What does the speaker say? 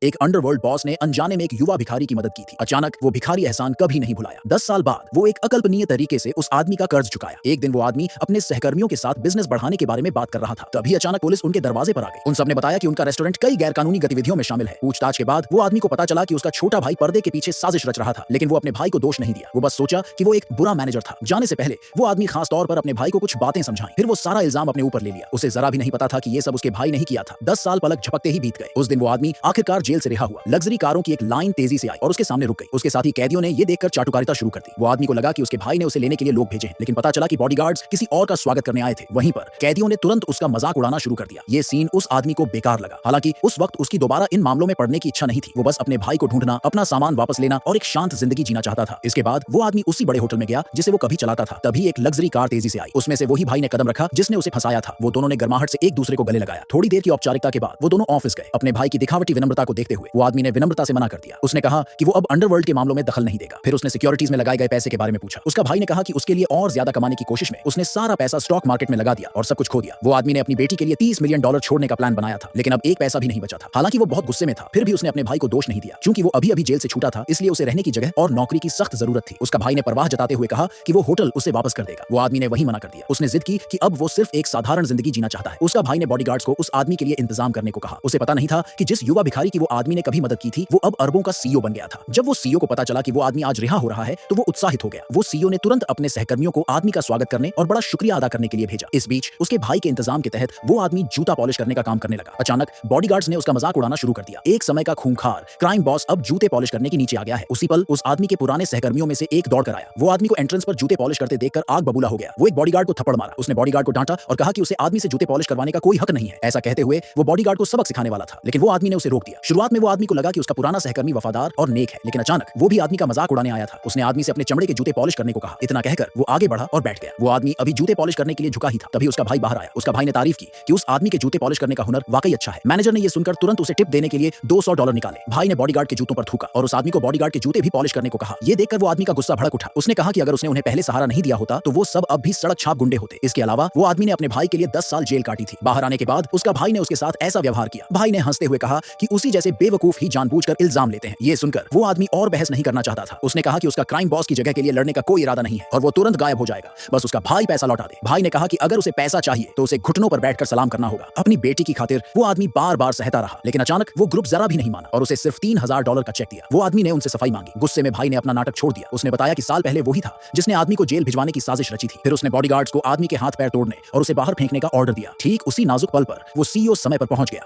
एक underworld boss ने अनजाने में एक युवा भिखारी की मदद की थी। अचानक वो भिखारी एहसान कभी नहीं भुलाया। 10 साल बाद वो एक अकल्पनीय तरीके से उस आदमी का कर्ज चुकाया। एक दिन वो आदमी अपने सहकर्मियों के साथ बिजनेस बढ़ाने के बारे में बात कर रहा था। तभी अचानक पुलिस उनके दरवाजे पर आ गई। उन सबने बताया कि उनका रेस्टोरेंट कई गैरकानूनी गतिविधियों में शामिल है। पूछताछ के बाद वो आदमी को पता चला कि उसका छोटा भाई पर्दे के पीछे साजिश रच रहा था, लेकिन वो अपने भाई को दोष नहीं दिया। वो बस सोचा कि वो एक बुरा मैनेजर था। जाने से पहले वो आदमी खास तौर पर अपने भाई को कुछ बातें समझाई, फिर वो सारा इल्जाम अपने ऊपर ले लिया। उसे जरा भी नहीं पता था कि ये सब उसके भाई ने ही किया था। 10 साल पलक झपकते ही बीत गए। उस दिन वो आदमी आखिरकार जेल से रिहा हुआ। लग्जरी कारों की एक लाइन तेजी से आई और उसके सामने रुक गई। उसके साथी कैदियों ने ये देखकर चाटुकारिता शुरू कर दी। वो आदमी को लगा कि उसके भाई ने उसे लेने के लिए लोग भेजे हैं, लेकिन पता चला कि बॉडीगार्ड्स किसी और का स्वागत करने आए थे। वहीं पर कैदियों ने तुरंत उसका मजाक उड़ाना शुरू कर दिया। ये सीन उस आदमी को बेकार लगा। हालांकि उस वक्त उसकी दोबारा इन मामलों में पड़ने की इच्छा नहीं थी। वो बस अपने भाई को ढूंढना, अपना सामान वापस लेना और एक शांत जिंदगी जीना चाहता था। इसके बाद वो आदमी उसी बड़े होटल में गया जिसे वो कभी चलाता था। तभी एक लग्जरी कार तेजी से आई। उसमें से वही भाई ने कदम रखा जिसने उसे फंसाया था। वो दोनों ने गर्माहट से एक दूसरे को गले लगाया। थोड़ी देर की औपचारिकता के बाद वो दोनों ऑफिस गए। अपने भाई की दिखावटी विनम्रता को देखते हुए वो आदमी ने विनम्रता से मना कर दिया। उसने कहा कि वो अब अंडरवर्ल्ड के मामलों में दखल नहीं देगा। फिर उसने सिक्योरिटीज में लगाए गए पैसे के बारे में पूछा। उसका भाई ने कहा कि उसके लिए और ज्यादा कमाने की कोशिश में उसने सारा पैसा स्टॉक मार्केट में लगा दिया और सब कुछ खो दिया। वो आदमी ने अपनी बेटी के लिए $30 मिलियन छोड़ने का प्लान बनाया था, लेकिन अब एक पैसा भी नहीं बचा था। हालांकि वो बहुत गुस्से में था, फिर भी उसने अपने भाई को दोष नहीं दिया। क्योंकि वो अभी जेल से छूटा था, इसलिए उसे रहने की जगह और नौकरी की सख्त जरूरत थी। उसका भाई ने परवाह जताते हुए कहा कि वो होटल उसे वापस कर देगा। वो आदमी ने वही मना कर दिया। उसने जिद की कि अब वो सिर्फ एक साधारण जिंदगी जीना चाहता है। उसका भाई ने बॉडीगार्ड्स को उस आदमी के लिए इंतजाम करने को कहा। उसे पता नहीं था कि जिस युवा भिखारी की वो आदमी ने कभी मदद की थी, वो अब अरबों का सीईओ बन गया था। जब वो सीईओ को पता चला कि वो आदमी आज रिहा हो रहा है, तो वो उत्साहित हो गया। वो सीईओ ने तुरंत अपने सहकर्मियों को आदमी का स्वागत करने और बड़ा शुक्रिया अदा करने के लिए भेजा। इस बीच उसके भाई के इंतजाम के तहत वो आदमी जूता पॉलिश करने का काम करने लगा। अचानक बॉडीगार्ड्स ने उसका मजाक उड़ाना शुरू कर दिया। एक समय का खूंखार क्राइम बॉस अब जूते पॉलिश करने के नीचे आ गया है। उसी पल उस आदमी के पुराने सहकर्मियों में से एक दौड़ कर आया। वो आदमी को एंट्रेंस पर जूते पॉलिश करते देखकर आग बबूला हो गया। वो एक बॉडीगार्ड को थप्पड़ मारा। उसने बॉडीगार्ड को डांटा और कहा कि उसे आदमी से जूते पॉलिश करवाने का कोई हक नहीं है। ऐसा कहते हुए वो बॉडीगार्ड को सबक सिखाने वाला था, लेकिन वो आदमी ने उसे रोक दिया। शुरुआत में वो आदमी को लगा कि उसका पुराना सहकर्मी वफादार और नेक है, लेकिन अचानक वो भी आदमी का मजाक उड़ाने आया था। उसने आदमी से अपने चमड़े के जूते पॉलिश करने को कहा। इतना कहकर वो आगे बढ़ा और बैठ गया। वो आदमी अभी जूते पॉलिश करने के लिए झुका ही था, तभी उसका भाई बाहर आया। उसका भाई ने तारीफ की कि उस आदमी के जूते पॉलिश करने का हुनर वाकई अच्छा है। मैनेजर ने यह सुनकर तुरंत उसे टिप देने के लिए $200 निकाले। भाई ने बॉडीगार्ड के जूतों पर थूका और उस आदमी को बॉडीगार्ड के जूते भी पॉलिश करने को कहा। यह देखकर वो आदमी का गुस्सा भड़क उठा। उसने कहा कि अगर उसने उन्हें पहले सहारा नहीं दिया होता तो वो सब अब भी सड़क छाप गुंडे होते। इसके अलावा वो आदमी ने अपने भाई के लिए 10 साल जेल काटी थी। बाहर आने के बाद उसका भाई ने उसके साथ ऐसा व्यवहार किया। भाई ने हंसते हुए कहा कि उसी जैसे बेवकूफ ही जानबूझकर इल्जाम लेते हैं। ये सुनकर वो आदमी और बहस नहीं करना चाहता था। उसने कहा कि उसका क्राइम बॉस की जगह के लिए लड़ने का कोई इरादा नहीं है और वो तुरंत गायब हो जाएगा। बस उसका भाई पैसा लौटा दे। भाई ने कहा कि अगर उसे पैसा चाहिए तो उसे घुटनों पर बैठकर सलाम करना होगा। अपनी बेटी की खातिर वो आदमी बार बार सहता रहा, लेकिन अचानक वो ग्रुप जरा भी नहीं माना और उसे सिर्फ $3000 का चेक दिया। वो आदमी ने उनसे सफाई मांगी। गुस्से में भाई ने अपना नाटक छोड़ दिया। उसने बताया कि साल पहले वही था जिसने आदमी को जेल भिजवाने की साजिश रची थी। फिर उसने बॉडीगार्ड्स को आदमी के हाथ पैर तोड़ने और उसे बाहर फेंकने का ऑर्डर दिया। ठीक उसी नाजुक पल पर वो सीईओ समय पर पहुंच गया।